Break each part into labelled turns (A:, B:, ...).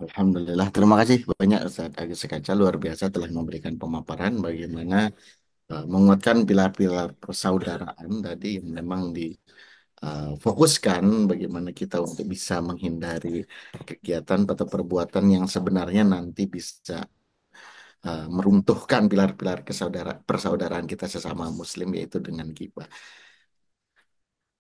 A: Alhamdulillah, terima kasih banyak Ustaz Agus Sekaca, luar biasa telah memberikan pemaparan bagaimana menguatkan pilar-pilar persaudaraan tadi yang memang difokuskan bagaimana kita untuk bisa menghindari kegiatan atau perbuatan yang sebenarnya nanti bisa meruntuhkan pilar-pilar persaudaraan kita sesama Muslim yaitu dengan ghibah.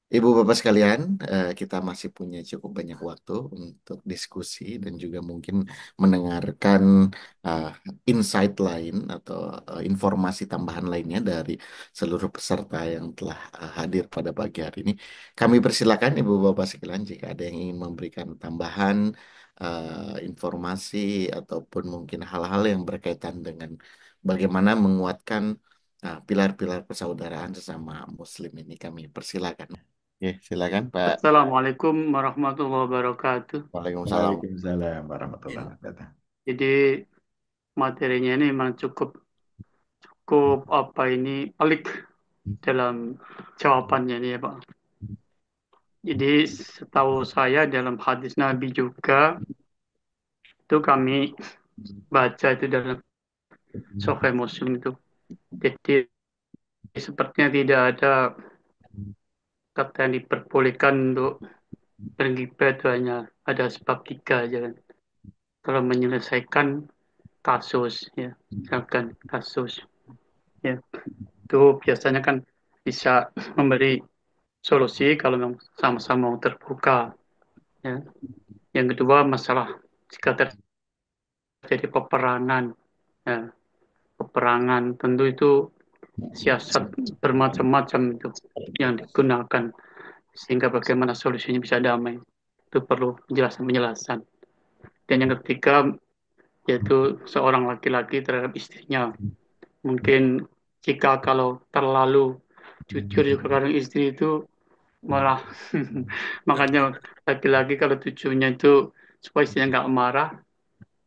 A: Ibu bapak sekalian, kita masih punya cukup banyak waktu untuk diskusi dan juga mungkin mendengarkan uh, insight lain atau informasi tambahan lainnya dari seluruh peserta yang telah hadir pada pagi hari ini. Kami persilakan ibu bapak sekalian jika ada yang ingin memberikan tambahan informasi ataupun mungkin hal-hal yang berkaitan dengan bagaimana menguatkan pilar-pilar persaudaraan sesama Muslim ini kami persilakan. Oke, silakan Pak.
B: Assalamualaikum warahmatullahi wabarakatuh.
A: Waalaikumsalam.
C: Waalaikumsalam warahmatullahi wabarakatuh.
B: Jadi materinya ini memang cukup cukup apa ini pelik dalam jawabannya ini ya Pak. Jadi setahu saya dalam hadis Nabi juga itu kami baca itu dalam Sahih Muslim itu. Jadi sepertinya tidak ada kata yang diperbolehkan untuk bergibah itu hanya ada sebab tiga aja kan. Kalau menyelesaikan kasus ya, misalkan kasus ya. Itu biasanya kan bisa memberi solusi kalau memang sama-sama mau terbuka. Ya. Yang kedua masalah jika terjadi peperangan, ya, peperangan tentu itu siasat bermacam-macam itu yang digunakan sehingga bagaimana solusinya bisa damai itu perlu penjelasan-penjelasan. Dan yang ketiga yaitu seorang laki-laki terhadap istrinya. Mungkin jika kalau terlalu jujur juga kadang istri itu malah makanya lagi-lagi kalau tujuannya itu supaya istrinya nggak marah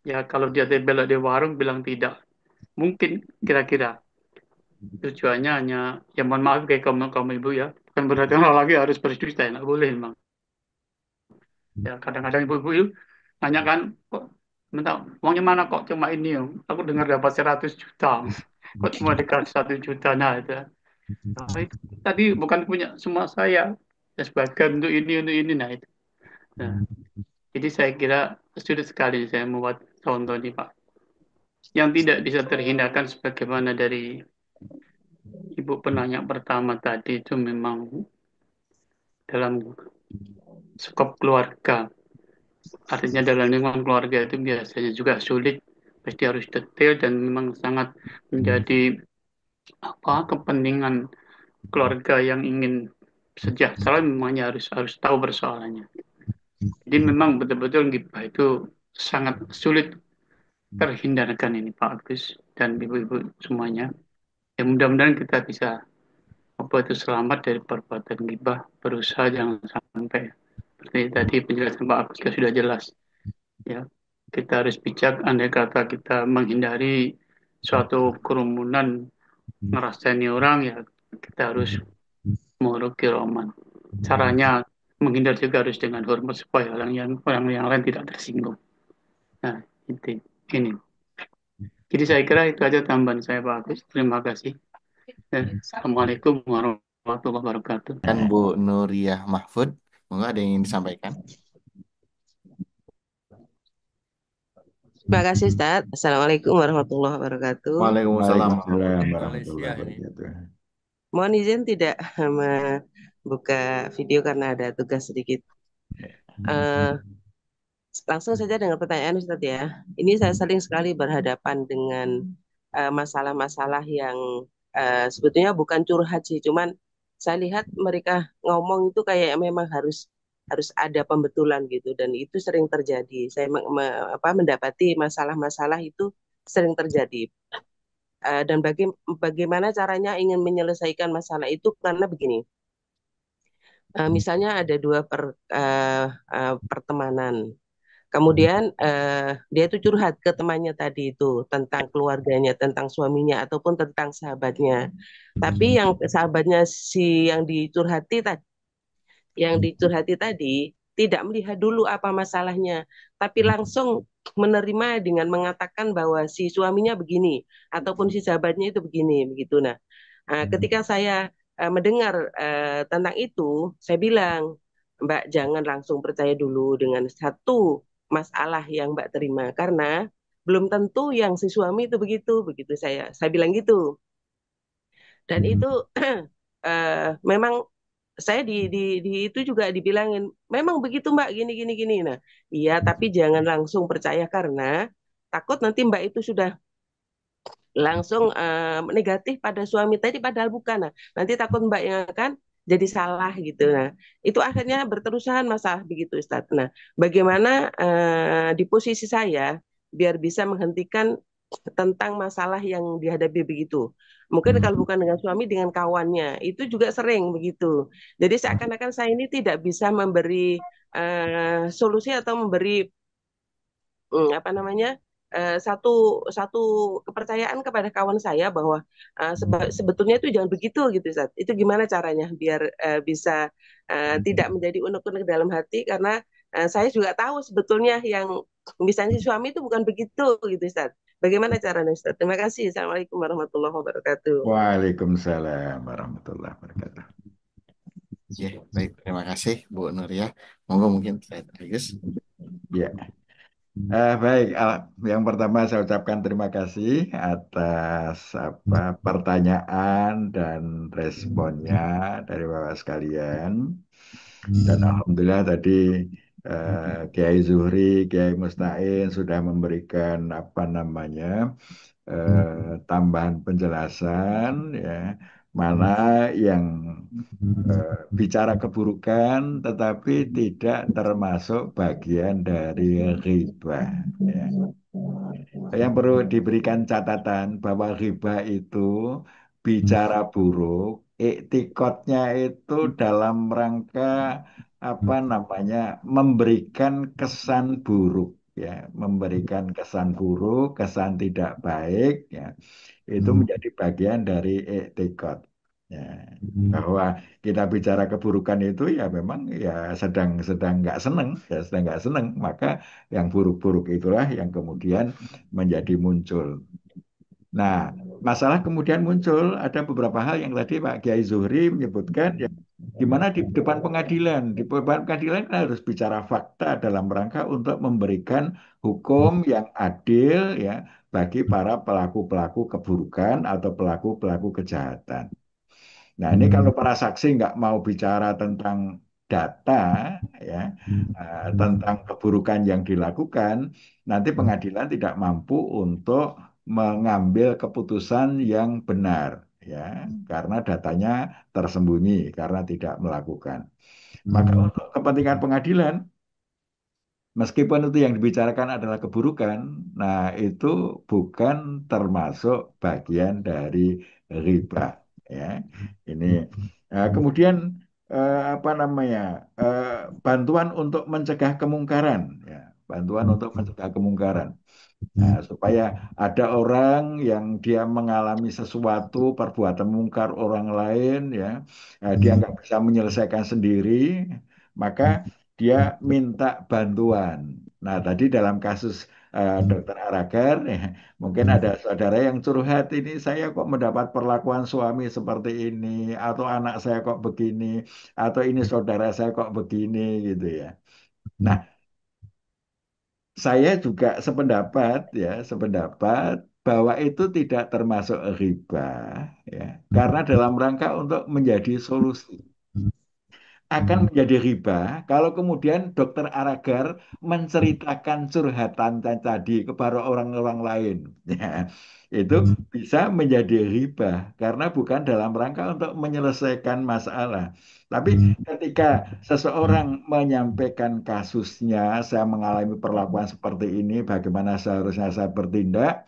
B: ya kalau dia belok di warung bilang tidak mungkin kira-kira tujuannya hanya ya mohon maaf kayak kamu kamu ibu ya kan berarti orang lagi harus berdusta ya nggak boleh memang ya kadang-kadang ibu-ibu itu nanya kan kok minta uangnya mana kok cuma ini ya aku dengar dapat 100 juta kok cuma dikasih 1 juta nah itu oh, itu tadi bukan punya semua saya ya sebagian untuk ini nah itu. Nah, jadi saya kira sulit sekali saya membuat contoh ini Pak. Yang tidak bisa terhindarkan sebagaimana dari Ibu penanya pertama tadi itu memang dalam skop keluarga. Artinya dalam lingkungan keluarga itu biasanya juga sulit, pasti harus detail dan memang sangat menjadi apa kepentingan keluarga yang ingin sejahtera memangnya harus harus tahu persoalannya. Jadi memang betul-betul gibah itu sangat sulit terhindarkan ini Pak Agus dan ibu-ibu semuanya. Ya mudah-mudahan kita bisa apa itu selamat dari perbuatan gibah, berusaha jangan sampai. Seperti tadi penjelasan Pak Agus juga sudah jelas. Ya, kita harus bijak andai kata kita menghindari suatu kerumunan ngerasani orang ya kita harus menguruki roman. Caranya menghindar juga harus dengan hormat supaya orang yang lain tidak tersinggung. Nah, ini. Jadi saya kira itu aja tambahan saya Pak Agus. Terima kasih. Assalamualaikum warahmatullahi wabarakatuh.
A: Kan Bu Nuriyah Mahfud, monggo ada yang ingin disampaikan?
D: Terima kasih Ustaz. Assalamualaikum warahmatullahi wabarakatuh.
A: Waalaikumsalam
C: Waalaikumsalam
A: warahmatullahi
C: warahmatullahi
E: Malaysia ini.
C: wabarakatuh.
D: Mohon izin tidak membuka video karena ada tugas sedikit. Eh, Langsung saja dengan pertanyaan Ustaz ya. Ini saya sering sekali berhadapan dengan masalah-masalah yang sebetulnya bukan curhat sih, cuman saya lihat mereka ngomong itu kayak memang harus harus ada pembetulan gitu dan itu sering terjadi. Saya mendapati masalah-masalah itu sering terjadi. Dan bagaimana caranya ingin menyelesaikan masalah itu karena begini. Misalnya ada dua pertemanan. Kemudian dia itu curhat ke temannya tadi itu tentang keluarganya, tentang suaminya ataupun tentang sahabatnya. Tapi yang sahabatnya yang yang dicurhati tadi tidak melihat dulu apa masalahnya, tapi langsung menerima dengan mengatakan bahwa si suaminya begini ataupun si sahabatnya itu begini begitu. Nah, ketika saya mendengar tentang itu, saya bilang, Mbak jangan langsung percaya dulu dengan satu masalah yang Mbak terima karena belum tentu yang si suami itu begitu, begitu saya bilang gitu. Dan itu memang saya di itu juga dibilangin memang begitu Mbak gini gini gini. Nah, iya tapi jangan langsung percaya karena takut nanti Mbak itu sudah langsung negatif pada suami tadi padahal bukan. Nah, nanti takut Mbak yang akan jadi salah gitu. Nah, itu akhirnya berterusan masalah begitu Ustaz. Nah, bagaimana di posisi saya biar bisa menghentikan tentang masalah yang dihadapi begitu. Mungkin kalau bukan dengan suami, dengan kawannya, itu juga sering begitu. Jadi seakan-akan saya ini tidak bisa memberi solusi atau memberi apa namanya satu satu kepercayaan kepada kawan saya bahwa sebetulnya itu jangan begitu gitu Ustaz. Itu gimana caranya biar bisa tidak menjadi unek-unek dalam hati karena saya juga tahu sebetulnya yang misalnya si suami itu bukan begitu gitu Ustaz. Bagaimana caranya Ustaz? Terima kasih. Assalamualaikum warahmatullahi wabarakatuh.
C: Waalaikumsalam warahmatullahi wabarakatuh.
A: Ya, baik. Terima kasih Bu Nur ya. Monggo mungkin saya Agus.
C: Ya, baik. Yang pertama saya ucapkan terima kasih atas pertanyaan dan responnya dari Bapak sekalian. Dan alhamdulillah tadi Kiai Zuhri, Kiai Mustain sudah memberikan tambahan penjelasan ya, mana yang bicara keburukan tetapi tidak termasuk bagian dari riba ya. Yang perlu diberikan catatan bahwa riba itu bicara buruk, iktikotnya itu dalam rangka memberikan kesan buruk ya, memberikan kesan buruk, kesan tidak baik ya, itu menjadi bagian dari iktikot. Ya, bahwa kita bicara keburukan itu ya memang ya sedang sedang nggak seneng ya sedang nggak seneng maka yang buruk-buruk itulah yang kemudian menjadi muncul. Nah, masalah kemudian muncul ada beberapa hal yang tadi Pak Kiai Zuhri menyebutkan ya gimana di depan pengadilan. Di depan pengadilan kita harus bicara fakta dalam rangka untuk memberikan hukum yang adil ya bagi para pelaku-pelaku keburukan atau pelaku-pelaku kejahatan. Nah, ini kalau para saksi nggak mau bicara tentang data, ya, tentang keburukan yang dilakukan, nanti pengadilan tidak mampu untuk mengambil keputusan yang benar, ya, karena datanya tersembunyi, karena tidak melakukan. Maka untuk kepentingan pengadilan, meskipun itu yang dibicarakan adalah keburukan, nah itu bukan termasuk bagian dari riba. Ya, ini kemudian eh, bantuan untuk mencegah kemungkaran, ya, bantuan untuk mencegah kemungkaran. Nah, supaya ada orang yang dia mengalami sesuatu perbuatan mungkar orang lain, ya, dia nggak bisa menyelesaikan sendiri, maka dia minta bantuan. Nah, tadi dalam kasus Dokter Aragar, ya, mungkin ada saudara yang curhat ini saya kok mendapat perlakuan suami seperti ini, atau anak saya kok begini, atau ini saudara saya kok begini, gitu ya. Nah, saya juga sependapat bahwa itu tidak termasuk riba, ya, karena dalam rangka untuk menjadi solusi. Akan menjadi riba kalau kemudian dokter Aragar menceritakan curhatan tadi kepada orang-orang lain. Ya, itu bisa menjadi riba karena bukan dalam rangka untuk menyelesaikan masalah. Tapi ketika seseorang menyampaikan kasusnya, saya mengalami perlakuan seperti ini, bagaimana seharusnya saya bertindak?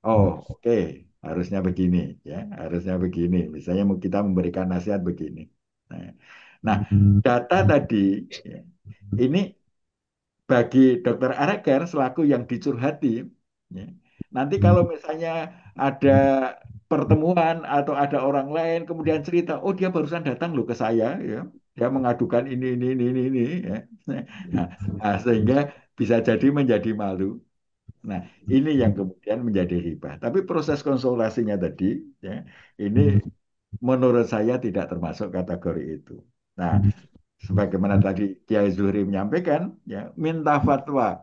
C: Oh, oke, harusnya begini, ya, harusnya begini. Misalnya kita memberikan nasihat begini. Nah, nah, data tadi ya, ini bagi dokter Areker selaku yang dicurhati, ya, nanti kalau misalnya ada pertemuan atau ada orang lain kemudian cerita, oh dia barusan datang loh ke saya, ya, dia mengadukan ini, ya. Nah, sehingga bisa jadi menjadi malu. Nah, ini yang kemudian menjadi riba. Tapi proses konsultasinya tadi, ya, ini menurut saya tidak termasuk kategori itu. Nah, sebagaimana tadi Kiai Zuhri menyampaikan, ya, minta fatwa.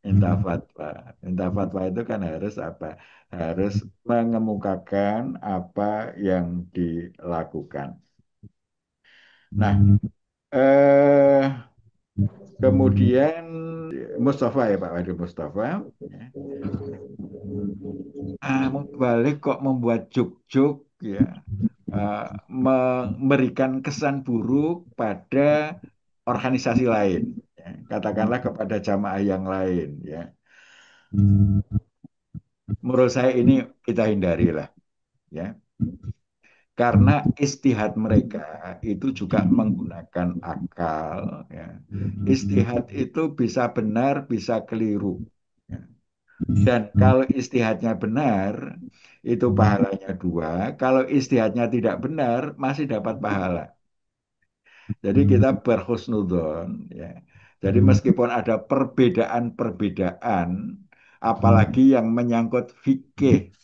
C: Minta fatwa. Minta fatwa itu kan harus apa? Harus mengemukakan apa yang dilakukan. Nah, eh, kemudian Mustafa ya Pak Wadi Mustafa, ya. Balik kok membuat juk-juk ya, eh, memberikan kesan buruk pada organisasi lain, ya. Katakanlah kepada jamaah yang lain, ya. Menurut saya ini kita hindarilah, ya, karena istihad mereka itu juga menggunakan akal, ya. Istihad itu bisa benar, bisa keliru, ya. Dan kalau istihadnya benar, itu pahalanya dua. Kalau istihadnya tidak benar, masih dapat pahala. Jadi kita berhusnudon, ya. Jadi meskipun ada perbedaan-perbedaan, apalagi yang menyangkut fikih.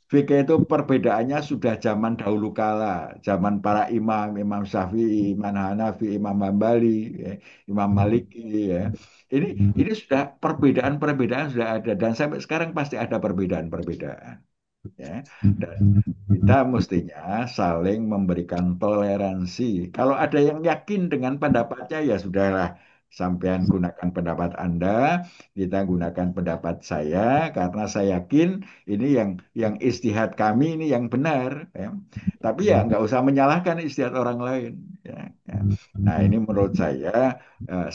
C: Fikih itu perbedaannya sudah zaman dahulu kala, zaman para imam, Imam Syafi'i, Imam Hanafi, Imam Hambali, ya, Imam Maliki, ya. Ini ini sudah perbedaan-perbedaan sudah ada dan sampai sekarang pasti ada perbedaan-perbedaan, ya. Dan kita mestinya saling memberikan toleransi. Kalau ada yang yakin dengan pendapatnya ya sudahlah, sampean gunakan pendapat Anda, kita gunakan pendapat saya karena saya yakin ini yang istihad kami ini yang benar, ya. Tapi ya nggak usah menyalahkan istihad orang lain, ya, ya. Nah ini menurut saya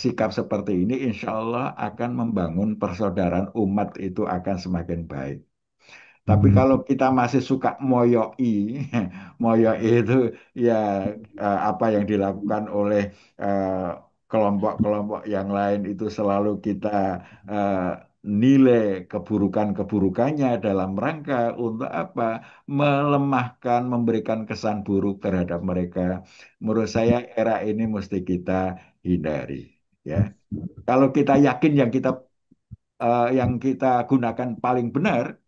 C: sikap seperti ini insya Allah akan membangun persaudaraan umat itu akan semakin baik. Tapi kalau kita masih suka moyoi, moyoi itu ya apa yang dilakukan oleh eh, kelompok-kelompok yang lain itu selalu kita eh, nilai keburukan-keburukannya dalam rangka untuk apa? Melemahkan, memberikan kesan buruk terhadap mereka. Menurut saya era ini mesti kita hindari, ya. Kalau kita yakin yang kita gunakan paling benar,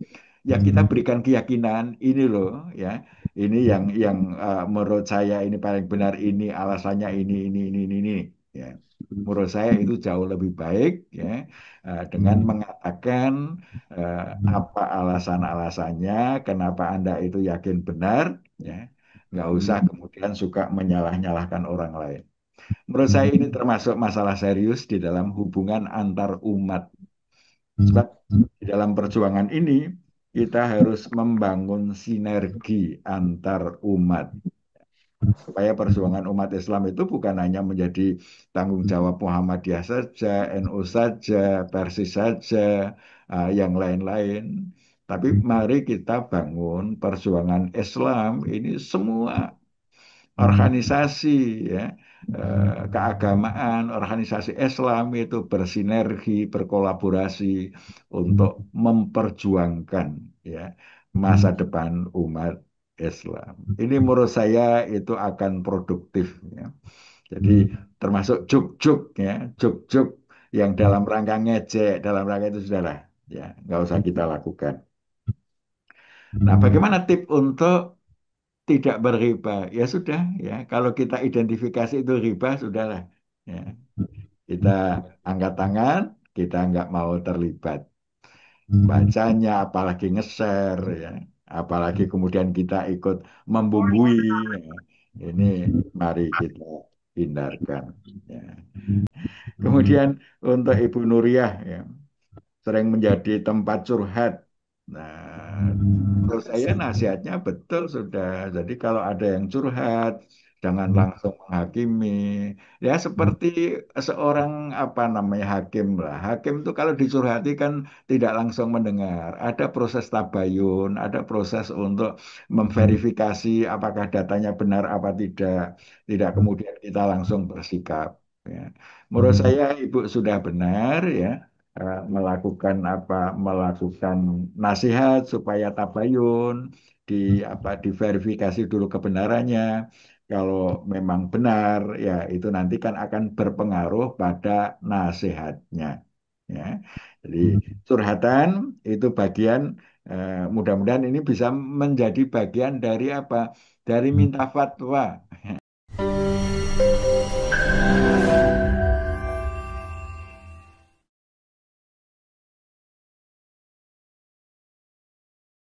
C: ya kita berikan keyakinan ini loh, ya, ini yang menurut saya ini paling benar, ini alasannya ini, ya. Menurut saya itu jauh lebih baik, ya, dengan mengatakan eh, apa alasan-alasannya kenapa Anda itu yakin benar, ya, nggak usah kemudian suka menyalah-nyalahkan orang lain. Menurut saya ini termasuk masalah serius di dalam hubungan antar umat. Sebab di dalam perjuangan ini kita harus membangun sinergi antar umat supaya perjuangan umat Islam itu bukan hanya menjadi tanggung jawab Muhammadiyah saja, NU saja, Persis saja, yang lain-lain. Tapi mari kita bangun perjuangan Islam ini semua organisasi, ya, keagamaan, organisasi Islam itu bersinergi, berkolaborasi untuk memperjuangkan, ya, masa depan umat Islam. Ini menurut saya itu akan produktif, ya. Jadi termasuk juk-juk, ya, juk-juk yang dalam rangka ngejek, dalam rangka itu sudahlah, ya, nggak usah kita lakukan. Nah, bagaimana tip untuk tidak berriba? Ya sudah, ya. Kalau kita identifikasi itu riba, sudahlah. Ya. Kita angkat tangan, kita nggak mau terlibat. Bacanya, apalagi nge-share, ya. Apalagi kemudian kita ikut membumbui. Ya. Ini mari kita hindarkan. Ya. Kemudian untuk Ibu Nuriyah, ya, sering menjadi tempat curhat. Nah, menurut saya nasihatnya betul sudah. Jadi kalau ada yang curhat, jangan langsung menghakimi. Ya seperti seorang apa namanya hakim lah. Hakim itu kalau dicurhati kan tidak langsung mendengar. Ada proses tabayun, ada proses untuk memverifikasi apakah datanya benar apa tidak. Tidak kemudian kita langsung bersikap. Ya. Menurut saya Ibu sudah benar, ya, melakukan apa, melakukan nasihat supaya tabayun, di apa, diverifikasi dulu kebenarannya. Kalau memang benar, ya itu nanti kan akan berpengaruh pada nasihatnya, ya. Jadi curhatan itu bagian, mudah-mudahan ini bisa menjadi bagian dari apa? Dari minta fatwa.